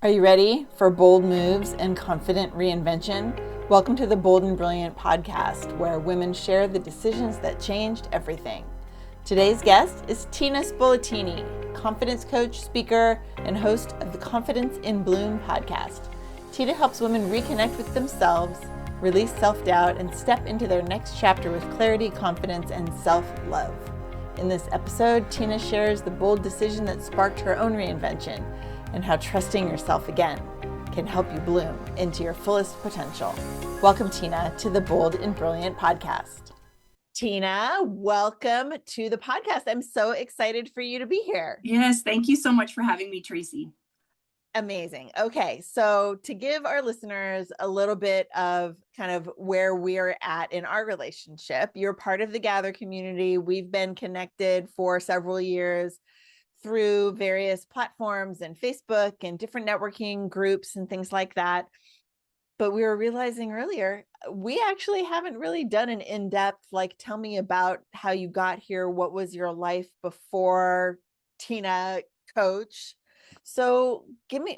Are you ready for bold moves and confident reinvention? Welcome to the Bold and Brilliant podcast, where women share the decisions that changed everything. Today's guest is Tina Spoletini, confidence coach, speaker, and host of the Confidence in Bloom podcast. Tina helps women reconnect with themselves, release self-doubt, and step into their next chapter with clarity, confidence, and self-love. In this episode, Tina shares the bold decision that sparked her own reinvention and how trusting yourself again can help you bloom into your fullest potential. Welcome, Tina, to the Bold and Brilliant podcast. Tina, welcome to the podcast. I'm so excited for you to be here. Yes, thank you so much for having me, Tracy. Amazing. Okay, so to give our listeners a little bit of kind of where we're at in our relationship, you're part of the Gather community. We've been connected for several years through various platforms and Facebook and different networking groups and things like that. But we were realizing earlier, we actually haven't really done an in-depth, like, tell me about how you got here. What was your life before Tina Coach? So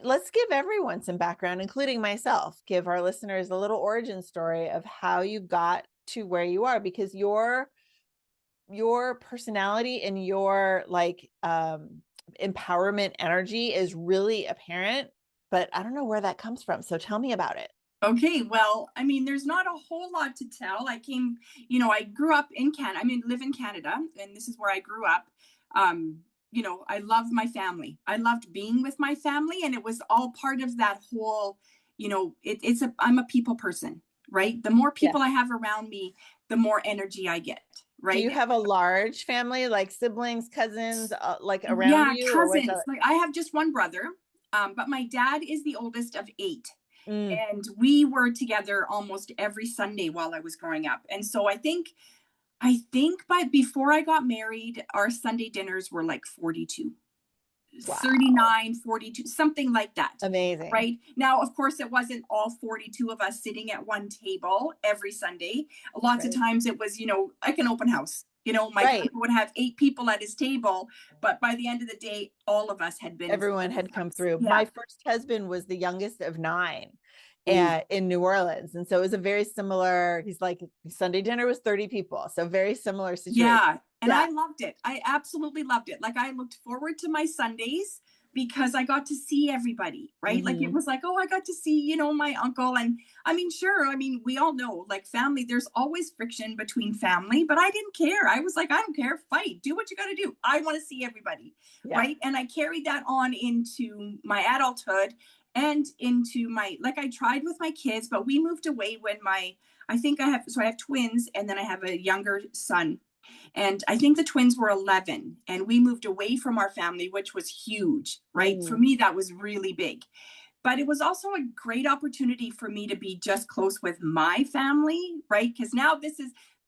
let's give everyone some background, including myself, give our listeners a little origin story of how you got to where you are, because your personality and your empowerment energy is really apparent, but I don't know where that comes from. So tell me about it. Okay, well, there's not a whole lot to tell. I grew up in Canada. Live in Canada, and this is where I grew up. I love my family. I loved being with my family, and it was all part of that whole, I'm a people person, right? The more people I have around me, the more energy I get. Right. Do you have a large family, like siblings, cousins, around you? Cousins. Like, I have just one brother, but my dad is the oldest of 8. And we were together almost every Sunday while I was growing up. And so I think before I got married, our Sunday dinners were like 42. Wow. 39, 42, something like that. Amazing. Right. Now, of course, it wasn't all 42 of us sitting at one table every Sunday. Lots of times it was, like an open house. My dad would have 8 people at his table, but by the end of the day, all of us had been. Everyone had come through. Yeah. My first husband was the youngest of 9 in New Orleans. And so it was a very similar, he's like, Sunday dinner was 30 people. So very similar situation. Yeah. And I loved it. I absolutely loved it. Like, I looked forward to my Sundays because I got to see everybody, right? Mm-hmm. Like, it was like, oh, I got to see, my uncle. And we all know, like, family, there's always friction between family, but I didn't care. I was like, I don't care, fight, do what you got to do. I want to see everybody, right? And I carried that on into my adulthood and into I tried with my kids, but we moved away when I have twins, and then I have a younger son. And I think the twins were 11, and we moved away from our family, which was huge, right? For me, that was really big. But it was also a great opportunity for me to be just close with my family, right? Because now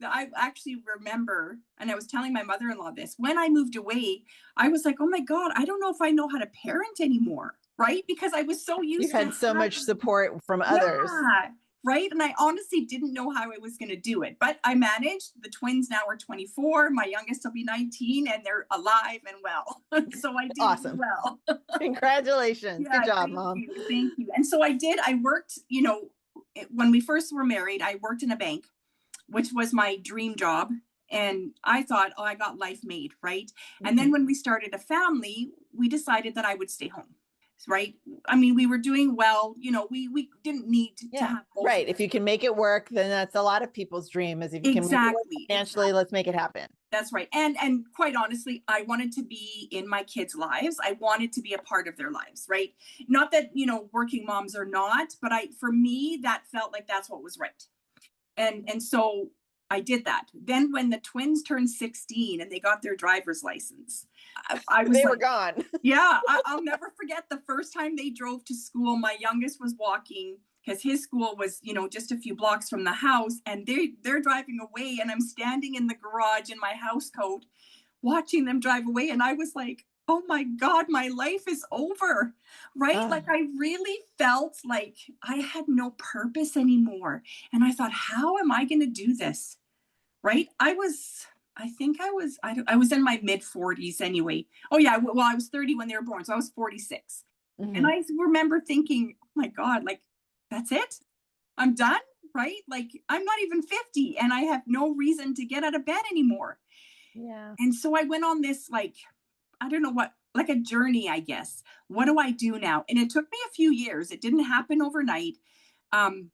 I actually remember, and I was telling my mother-in-law this, when I moved away, I was like, oh my God, I don't know if I know how to parent anymore, right? Because I was so used to. You had so much support from others. Yeah. Right. And I honestly didn't know how I was going to do it, but I managed. The twins now are 24. My youngest will be 19, and they're alive and well. So I did awesome. Well. Congratulations. Good job, Mom. Thank you. And so I did. I worked, when we first were married, I worked in a bank, which was my dream job. And I thought, oh, I got life made. Right. Mm-hmm. And then when we started a family, we decided that I would stay home. Right. We were doing well, we didn't need to have both. Right. If you can make it work, then that's a lot of people's dream, is if you can make it work financially, let's make it happen. That's right. And quite honestly, I wanted to be in my kids' lives. I wanted to be a part of their lives. Right. Not that, working moms are not, but for me, that felt like that's what was right. And so I did that. Then when the twins turned 16 and they got their driver's license, they were gone. Yeah. I'll never forget the first time they drove to school. My youngest was walking because his school was, just a few blocks from the house, and they're driving away, and I'm standing in the garage in my house coat watching them drive away. And I was like, oh my God, my life is over, right? Like, I really felt like I had no purpose anymore. And I thought, how am I going to do this? Right? I was in my mid 40s anyway. Oh yeah. Well, I was 30 when they were born, so I was 46. And Mm-hmm. I remember thinking, oh my God, like, that's it? I'm done, right? Like, I'm not even 50 and I have no reason to get out of bed anymore. Yeah. And so I went on this, like, I don't know what, like a journey, I guess. What do I do now? And it took me a few years. It didn't happen overnight. Um,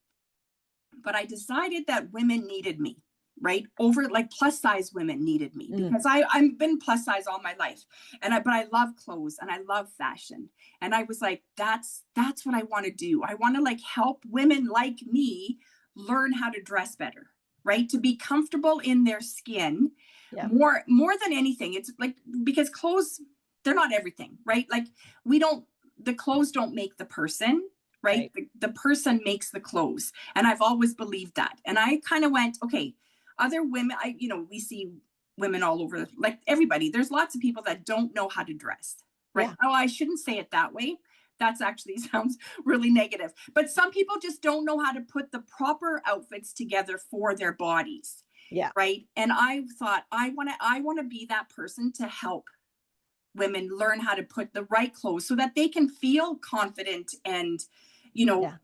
but I decided that women needed me, right? Over like plus size women needed me Mm. because I've been plus size all my life. But I love clothes and I love fashion. And I was like, that's what I want to do. I want to like help women like me learn how to dress better, right? To be comfortable in their skin Yeah. more than anything. It's like because clothes, they're not everything, right? Like we don't the clothes don't make the person, right? Right. The person makes the clothes. And I've always believed that. And I kind of went, okay, other women, we see women all over, like everybody. There's lots of people that don't know how to dress, right? Yeah. Oh, I shouldn't say it that way. That's actually sounds really negative. But some people just don't know how to put the proper outfits together for their bodies. Yeah. Right. And I thought I want to be that person to help women learn how to put the right clothes so that they can feel confident and, you know, Yeah.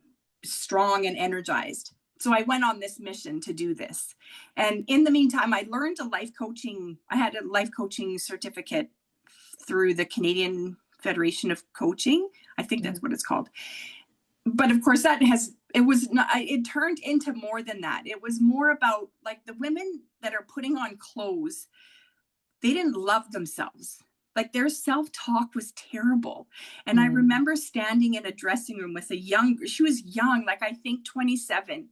strong and energized. So I went on this mission to do this. And in the meantime, I had a life coaching certificate through the Canadian Federation of Coaching. I think Mm-hmm. that's what it's called. But of course it turned into more than that. It was more about like the women that are putting on clothes, they didn't love themselves. Like their self-talk was terrible. And I Mm. remember standing in a dressing room with she was young, like I think 27.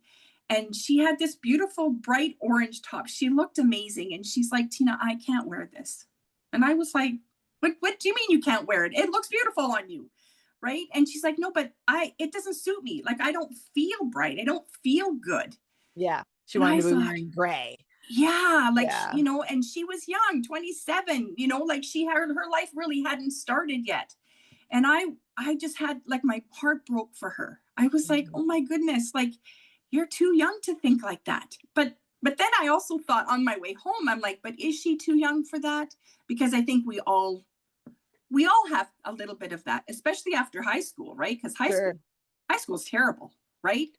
And she had this beautiful bright orange top. She looked amazing. And she's like, Tina, I can't wear this. And I was like, what do you mean you can't wear it? It looks beautiful on you. Right. And she's like, no, but it doesn't suit me. Like I don't feel bright. I don't feel good. Yeah. She And wanted I to be thought, wearing gray. yeah, like, Yeah. and she was young, 27, like her life really hadn't started yet. And I just had like my heart broke for her. I was like, Mhm. oh my goodness, like you're too young to think like that. But then I also thought on my way home, I'm like, but is she too young for that? Because I think we all have a little bit of that, especially after high school, right? Because Sure. high school is terrible, right?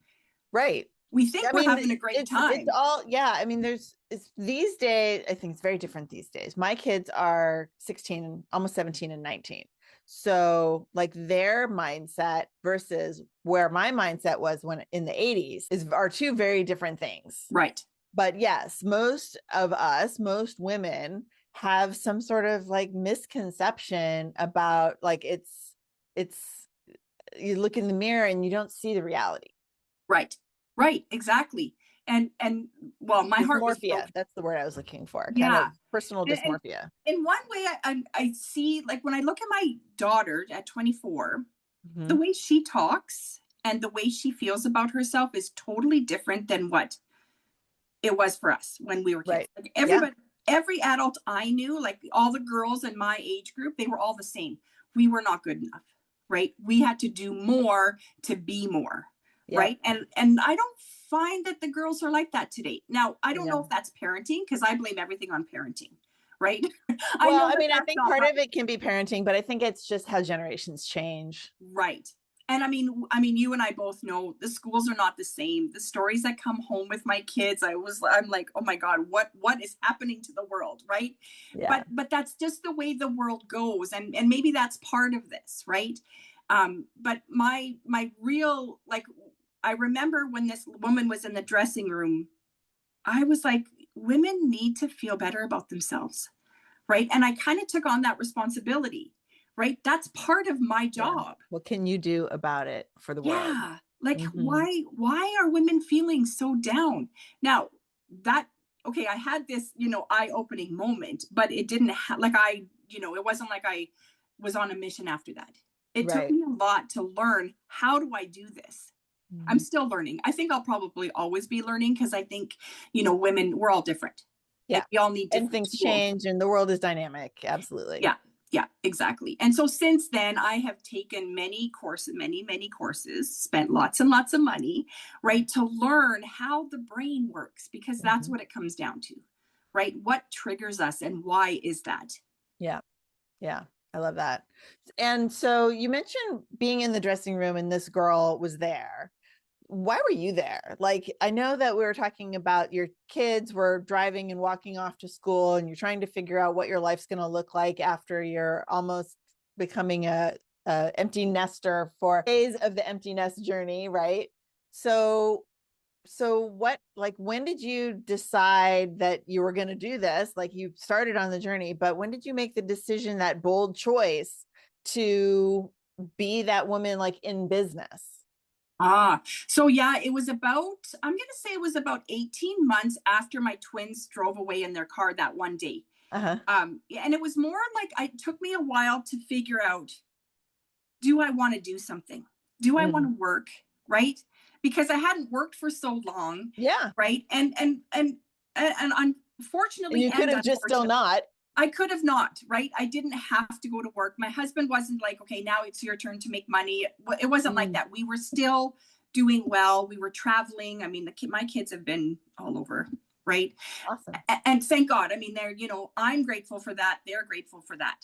Right. We I think we're mean, having a great it's time. all, yeah. I mean, it's these days, I think it's very different these days. My kids are 16, almost 17 and 19. So like their mindset versus where my mindset was when in the 80s are two very different things. Right. But yes, most women have some sort of like misconception about like it's you look in the mirror and you don't see the reality. Right. Right. Exactly. And well, my heart was Dysmorphia, broken. that's the word I was looking for, kind Yeah. of personal And dysmorphia. in one way, I see like when I look at my daughter at 24, the Mhm. way she talks and the way she feels about herself is totally different than what it was for us when we were kids. Right. Like Yeah. every adult I knew, like all the girls in my age group, they were all the same. We were not good enough, right? We had to do more to be more, Yep. right? And I don't find that the girls are like that today. Now, I don't know Yeah. if that's parenting because I blame everything on parenting, right? I Well, know I that mean, I that's think not part of right. it can be parenting, but I think it's just how generations change. Right. And I mean, you and I both know the schools are not the same. The stories that come home with my kids, I'm like, oh my God, what is happening to the world, right? Yeah. But that's just the way the world goes, and maybe that's part of this, right? But my real like, I remember when this woman was in the dressing room, I was like, women need to feel better about themselves, right? And I kind of took on that responsibility, right? That's part of my Yeah. job. What can you do about it for the world? Yeah. Like Hmm. why are women feeling so down? Now, that okay, I had this, eye-opening moment, but it didn't like it wasn't like I was on a mission after that. It took Right. me a lot to learn how do I do this? I'm Mhm. still learning. I think I'll probably always be learning because I think, women, we're all different. Yeah. Like we all need And different things tools. change and the world is dynamic. Absolutely. Yeah, yeah, exactly. And so since then, I have taken many courses, spent lots and lots of money, right, to learn how the brain works, because that's Mhm. what it comes down to, right? What triggers us and why is that? Yeah. Yeah. I love that. And so you mentioned being in the dressing room and this girl was there. Why were you there? Like, I know that we were talking about your kids were driving and walking off to school, and you're trying to figure out what your life's going to look like after you're almost becoming a empty nester for days of the empty nest journey, right? So, what, like, when did you decide that you were going to do this? Like, you started on the journey, but when did you make the decision, that bold choice to be that woman, like, in business? So yeah, it was about, I'm going to say it was about 18 months after my twins drove away in their car that one day. Uh-huh. And it was more like it took me a while to figure out, do I want to do something? Do I want to work? Right? Because I hadn't worked for so long. Yeah. Right. And And unfortunately, you could and have just still unfortunately, not. I could have not, right? I didn't have to go to work. My husband wasn't like, okay, now it's your turn to make money. It wasn't like that. We were still doing well. We were traveling. I mean, my kids have been all over, right? Awesome. And thank God. I mean, I'm grateful for that. They're grateful for that.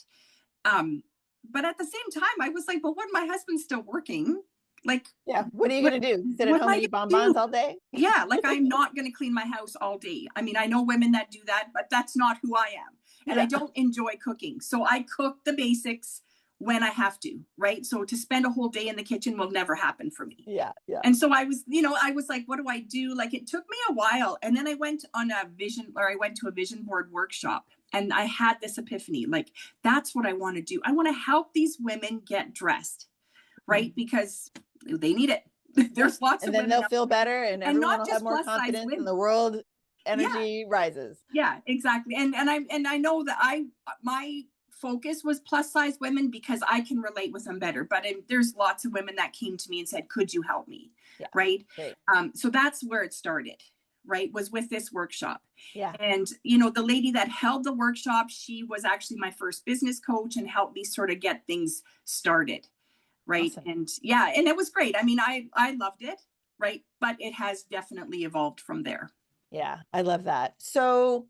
But at the same time, I was like, but when my husband's still working, like, yeah, what are you going to do? Sit at what home am I and eat gonna bonbons do? all day? Yeah, like I'm not going to clean my house all day. I mean, I know women that do that, but that's not who I am. And Yeah. I don't enjoy cooking. So I cook the basics when I have to, right? So to spend a whole day in the kitchen will never happen for me. Yeah. Yeah. And so I was, I was like, what do I do? Like it took me a while. And then I went to a vision board workshop, and I had this epiphany, like, that's what I want to do. I want to help these women get dressed, right? Because they need it. There's lots And of then women they'll feel better, and and everyone not will have just more plus size confidence, and women. the world Yeah. energy rises. Yeah, exactly. And I know that my focus was plus size women because I can relate with them better. But there's lots of women that came to me and said, "Could you help me?" Yeah. Right. Great. So that's where it started. Right, was with this workshop. Yeah. And the lady that held the workshop, she was actually my first business coach and helped me sort of get things started. Right. Awesome. And yeah, and it was great. I mean, I loved it. Right. But it has definitely evolved from there. Yeah, I love that. So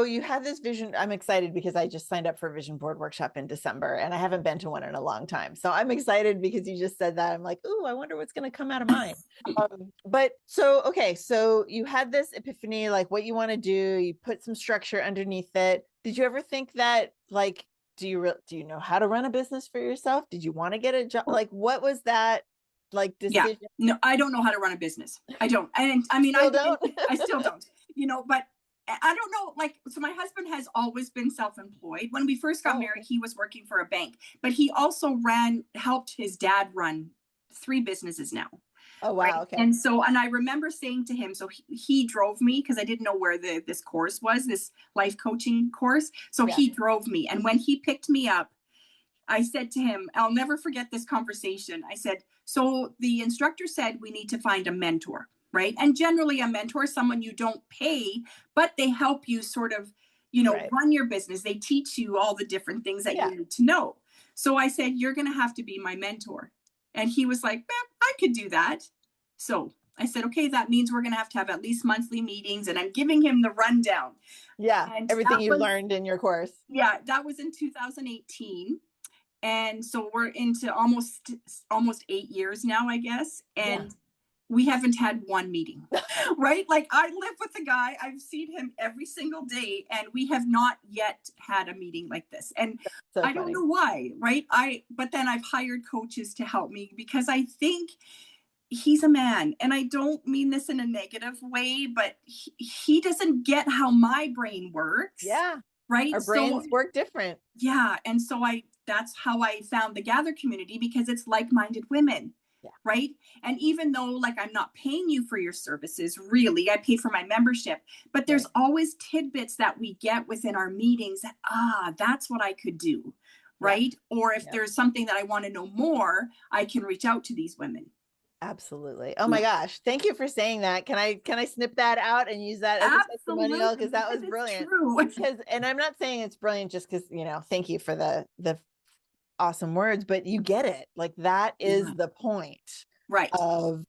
you have this vision. I'm excited because I just signed up for a vision board workshop in December, and I haven't been to one in a long time. So I'm excited because you just said that. I'm like, ooh, I wonder what's going to come out of mine. But so, okay, so you had this epiphany, like what you want to do. You put some structure underneath it. Did you ever think that, like, do you know how to run a business for yourself? Did you want to get a job? Like, what was that, like, decision? Yeah, no, I don't know how to run a business. I don't. And I mean, Still don't? I still don't, but I don't know. Like, so my husband has always been self-employed. When we first got married, he was working for a bank, but he also helped his dad run 3 businesses now. Oh, wow. Right? Okay. And I remember saying to him, so he drove me because I didn't know where this course was, this life coaching course. So he drove me. And when he picked me up, I said to him, I'll never forget this conversation. I said, so the instructor said we need to find a mentor, right? And generally a mentor is someone you don't pay, but they help you sort of, run your business. They teach you all the different things that you need to know. So I said, you're going to have to be my mentor. And he was like, I could do that. So I said, okay, that means we're going to have at least monthly meetings. And I'm giving him the rundown. Yeah. And everything you learned in your course. Yeah. That was in 2018. And so we're into almost 8 years now, I guess. And we haven't had one meeting, right? Like, I live with the guy. I've seen him every single day, and we have not yet had a meeting like this. And so I don't know why, right? But then I've hired coaches to help me because I think he's a man, and I don't mean this in a negative way, but he doesn't get how my brain works. Yeah. Right. Our brains work different. Yeah. And so that's how I found the Gather community, because it's like-minded women. Yeah. Right. And even though, like, I'm not paying you for your services, really, I pay for my membership, but there's always tidbits that we get within our meetings that, that's what I could do. Right. Yeah. Or if there's something that I want to know more, I can reach out to these women. Absolutely. Oh my gosh. Thank you for saying that. Can I snip that out and use that as a testimonial? Because that was brilliant. And I'm not saying it's brilliant just because, thank you for the awesome words, but you get it. Like, that is the point of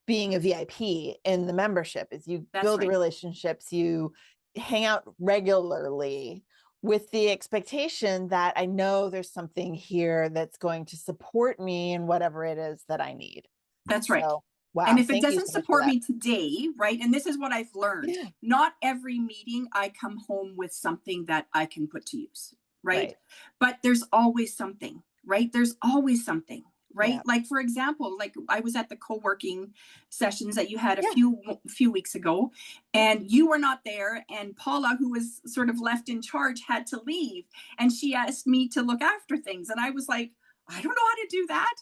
being a VIP in the membership, is you build the relationships, you hang out regularly with the expectation that I know there's something here that's going to support me in whatever it is that I need. That's right. So, And wow, if it thank you doesn't so much for support that. me today, right? And this is what I've learned. Yeah, Not every meeting I come home with something that I can put to use, right? right. But there's always something, right? There's always something, right? Yeah, Like for example, like I was at the co-working sessions that you had a yeah, few weeks ago, and you were not there, and Paula, who was sort of left in charge, had to leave, and she asked me to look after things, and I was like, I don't know how to do that,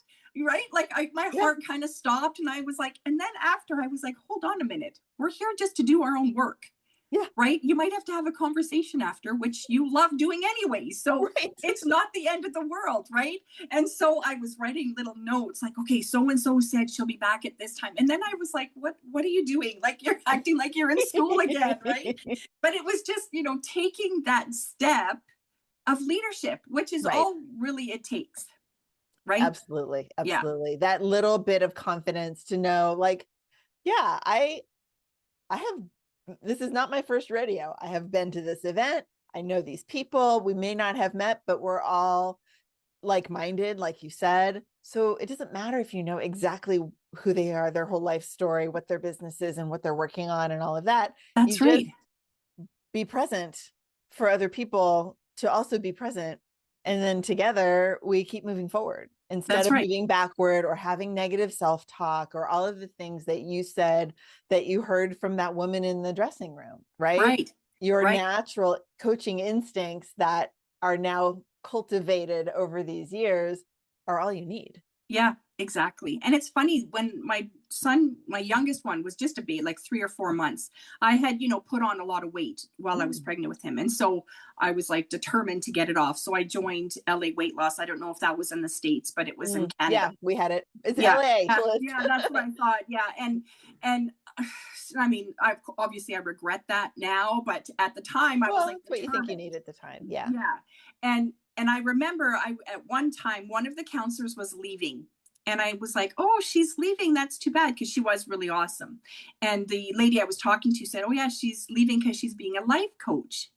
right? Like my yeah, heart kind of stopped, and I was like, and then after I was like, hold on a minute, we're here just to do our own work, yeah, right? You might have to have a conversation after, which you love doing anyway, so right. it's not the end of the world, right? And so I was writing little notes like, okay, so and so said she'll be back at this time, and then I was like, what are you doing? Like you're acting like you're in school again, right? But it was just, taking that step of leadership, which is Right. all really it takes, right? Absolutely. Yeah. Absolutely. That little bit of confidence to know, like, yeah, I have, this is not my first rodeo. I have been to this event. I know these people. We may not have met, but we're all like-minded, like you said. So it doesn't matter if you know exactly who they are, their whole life story, what their business is, and what they're working on, and all of that. You That's just right. be present for other people to also be present. And then together we keep moving forward instead That's of right. moving backward or having negative self-talk or all of the things that you said that you heard from that woman in the dressing room, right? Right. Your Right. natural coaching instincts that are now cultivated over these years are all you need. Yeah, exactly. And it's funny when my son, my youngest one, was just a baby, like 3 or 4 months. I had, put on a lot of weight while I was Mm. pregnant with him. And so I was like determined to get it off. So I joined LA Weight Loss. I don't know if that was in the States, but it was in Canada. Yeah, we had it. It's Yeah. LA. Yeah, So yeah, that's what I thought. Yeah. And I mean, I regret that now, but at the time I was well, like it's what you think you determined. need at the time. Yeah. Yeah. And I remember I at one time one of the counselors was leaving, and I was like, "Oh, she's leaving. That's too bad," because she was really awesome. And the lady I was talking to said, "Oh yeah, she's leaving because she's being a life coach.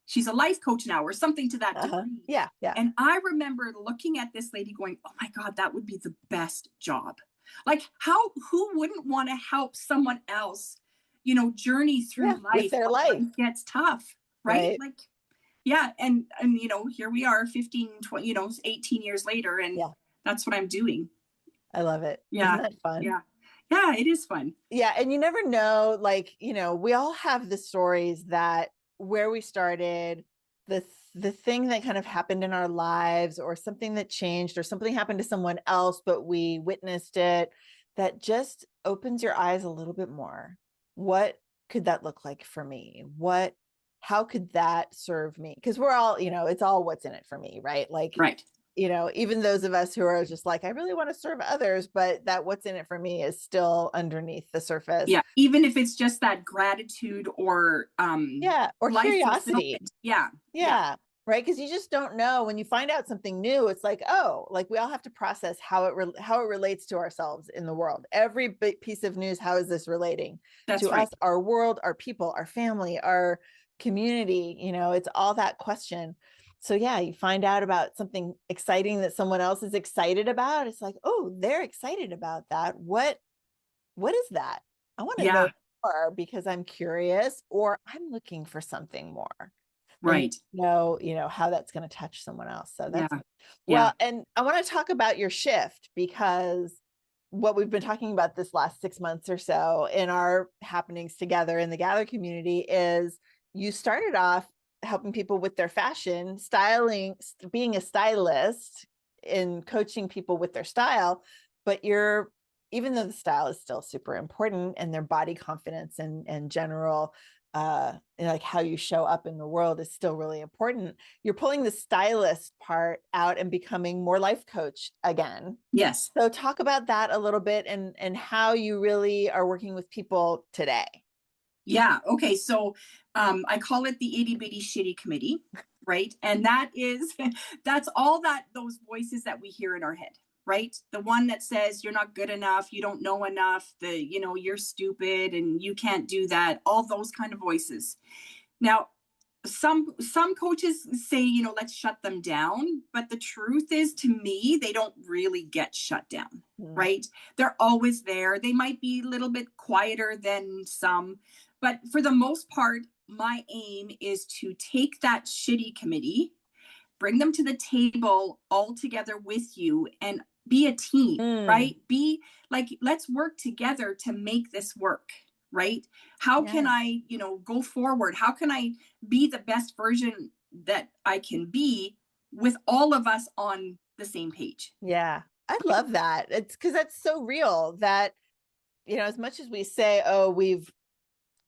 She's a life coach now or something to that Uh-huh. degree." Yeah, yeah. And I remember looking at this lady going, "Oh my god, that would be the best job." Like who wouldn't want to help someone else, journey through Yeah, with life their when life, life gets tough, right? right? Like yeah, and here we are 15, 20, 18 years later, and Yeah, that's what I'm doing. I love it. Isn't Yeah. that fun? Yeah. Yeah, it is fun. Yeah, and you never know, like, we all have the stories that where we started, the thing that kind of happened in our lives or something that changed or something happened to someone else, but we witnessed it, that just opens your eyes a little bit more. What could that look like for me? How could that serve me? Because we're all, it's all what's in it for me, right? Like, Right. even those of us who are just like, I really want to serve others, but that what's in it for me is still underneath the surface. Yeah. Even if it's just that gratitude or Yeah. Or life curiosity. fulfillment. Yeah. Yeah. Yeah. Right. Because you just don't know when you find out something new. It's like, oh, like we all have to process how it relates to ourselves in the world. Every big piece of news, how is this relating That's to right. us, our world, our people, our family, our community? It's all that question. So yeah, you find out about something exciting that someone else is excited about. It's like, oh, they're excited about that. What is that? I want to know Yeah. more because I'm curious or I'm looking for something more. Then Right. how that's going to touch someone else. So Yeah. that's Yeah. well, and I want to talk about your shift because what we've been talking about this last 6 months or so in our happenings together in the Gather community is you started off helping people with their fashion, styling, being a stylist in coaching people with their style, but even though the style is still super important and their body confidence and general like how you show up in the world is still really important, you're pulling the stylist part out and becoming more life coach again. Yes. So talk about that a little bit and how you really are working with people today. Yeah. Okay. So I call it the itty bitty shitty committee, right? And that is, that's all those voices that we hear in our head, right? The one that says you're not good enough, you don't know enough, you're stupid and you can't do that, all those kind of voices. Now, some coaches say, you know, let's shut them down, but the truth is, to me, they don't really get shut down. Right? They're always there. They might be a little bit quieter than some, but for the most part, my aim is to take that shitty committee, bring them to the table all together with you, and be a team, right? Be like, let's work together to make this work, right? How can I, you know, go forward? How can I be the best version that I can be with all of us on the same page? Yeah. I love that. It's because that's so real that, you know, as much as we say, oh, we've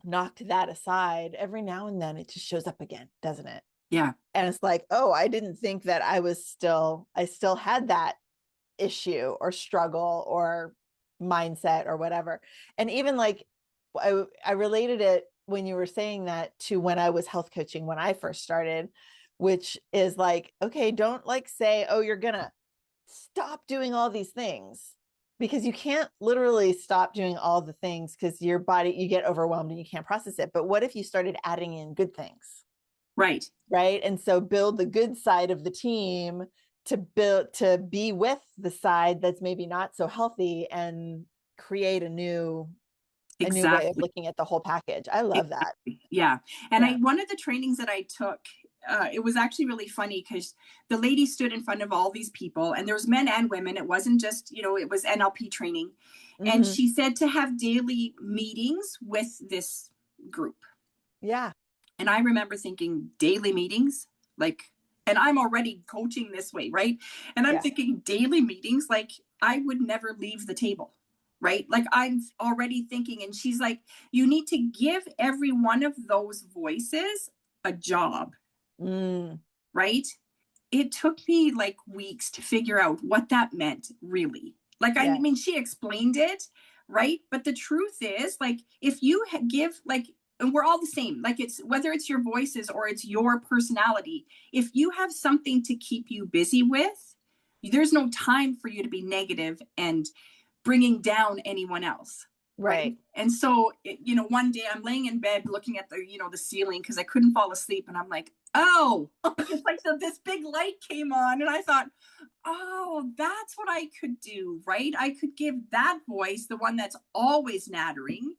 knocked that aside, every now and then it just shows up again, doesn't it? Yeah. And it's like, oh, I didn't think that I still had that issue or struggle or mindset or whatever. And even like, I related it when you were saying that to when I was health coaching, when I first started, which is like, okay, don't like say, oh, you're going to stop doing all these things, because you can't literally stop doing all the things because your body, you get overwhelmed and you can't process it. But what if you started adding in good things? Right. And so build the good side of the team to be with the side that's maybe not so healthy, and create a new way of looking at the whole package. I love that. Yeah. And one of the trainings that I took, it was actually really funny because the lady stood in front of all these people, and there was men and women. It wasn't just, you know, it was NLP training. And she said to have daily meetings with this group. Yeah. And I remember thinking, daily meetings, like, and I'm already coaching this way, right? And I'm thinking daily meetings, like I would never leave the table, right? Like I'm already thinking, and she's like, you need to give every one of those voices a job, right? It took me like weeks to figure out what that meant, really. Like, I mean, she explained it, right? But the truth is, like, if you give, like, and we're all the same, like, it's whether it's your voices or it's your personality, if you have something to keep you busy with, there's no time for you to be negative and bringing down anyone else. Right. And so, you know, one day I'm laying in bed looking at the, you know, the ceiling because I couldn't fall asleep. And I'm like, oh, it's like this big light came on. And I thought, oh, that's what I could do, right? I could give that voice, the one that's always nattering,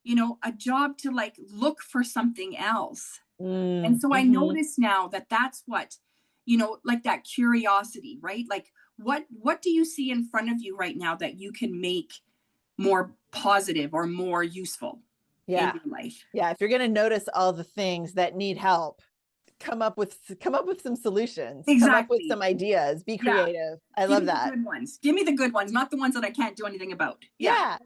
you know, a job to like look for something else. And so I notice now that that's what, you know, like that curiosity, right? Like what do you see in front of you right now that you can make more positive or more useful in your life? Yeah. If you're going to notice all the things that need help, come up with some solutions, come up with some ideas, be creative. I love that. Good ones. Give me the good ones, not the ones that I can't do anything about. Yeah.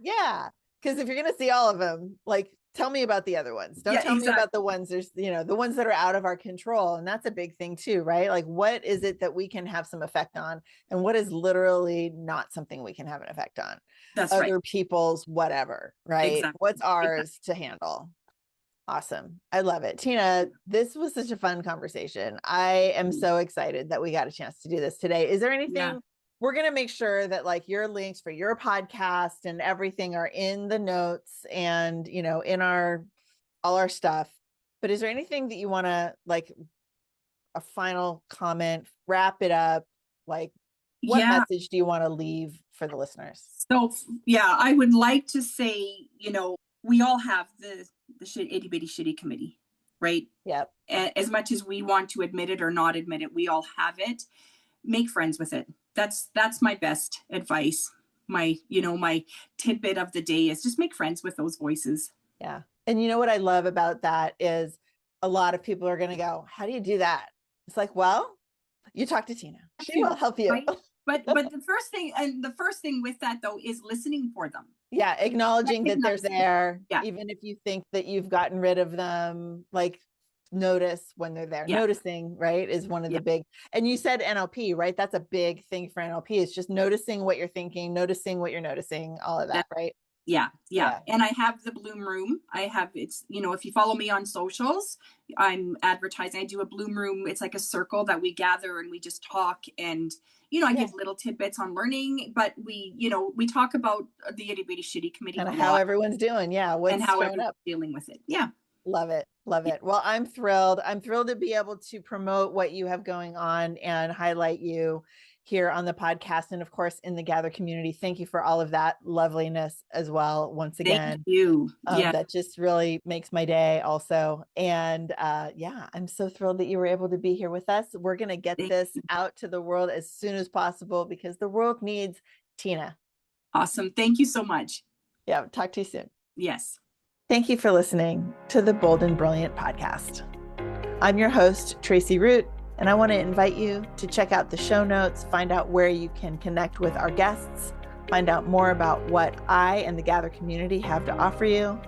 Because if you're going to see all of them, like, tell me about the other ones. Don't tell me about the ones there's, you know, the ones that are out of our control. And that's a big thing too, right? Like, what is it that we can have some effect on, and what is literally not something we can have an effect on? That's other people's whatever, right? Exactly. What's ours to handle? Awesome. I love it. Tina, this was such a fun conversation. I am so excited that we got a chance to do this today. Is there anything we're going to make sure that like your links for your podcast and everything are in the notes and, you know, in all our stuff, but is there anything that you want to, like, a final comment, wrap it up? Like, what message do you want to leave for the listeners? So, I would like to say, you know, we all have the itty bitty shitty committee, right? Yep. As much as we want to admit it or not admit it, we all have it. Make friends with it. That's my best advice. My tidbit of the day is just make friends with those voices. Yeah. And you know what I love about that is a lot of people are going to go, how do you do that? It's like, well, you talk to Tina. She will help you. Right? But the first thing with that though is listening for them. Yeah. Acknowledging that they're there. Yeah. Even if you think that you've gotten rid of them, like, notice when they're there. Noticing, right, is one of the big, and you said NLP, right? That's a big thing for NLP. It's just noticing what you're thinking, noticing what you're noticing, all of that, right? Yeah. And I have the Bloom Room. It's, you know, if you follow me on socials, I'm advertising. I do a Bloom Room. It's like a circle that we gather and we just talk, and, you know, I give little tidbits on learning, but we talk about the itty bitty shitty committee and how everyone's doing. Yeah. What's and how showing everyone's up, dealing with it. Yeah. Love it. Love it. Well, I'm thrilled. I'm thrilled to be able to promote what you have going on and highlight you here on the podcast. And of course, in the Gather community. Thank you for all of that loveliness as well. Once Thank again, you. Yeah. that just really makes my day also. And yeah, I'm so thrilled that you were able to be here with us. We're going to get Thank this you. out to the world as soon as possible because the world needs Tina. Awesome. Thank you so much. Yeah. Talk to you soon. Yes. Thank you for listening to the Bold and Brilliant podcast. I'm your host, Tracy Root, and I want to invite you to check out the show notes, find out where you can connect with our guests, find out more about what I and the Gather community have to offer you,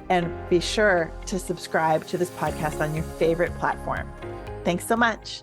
and be sure to subscribe to this podcast on your favorite platform. Thanks so much.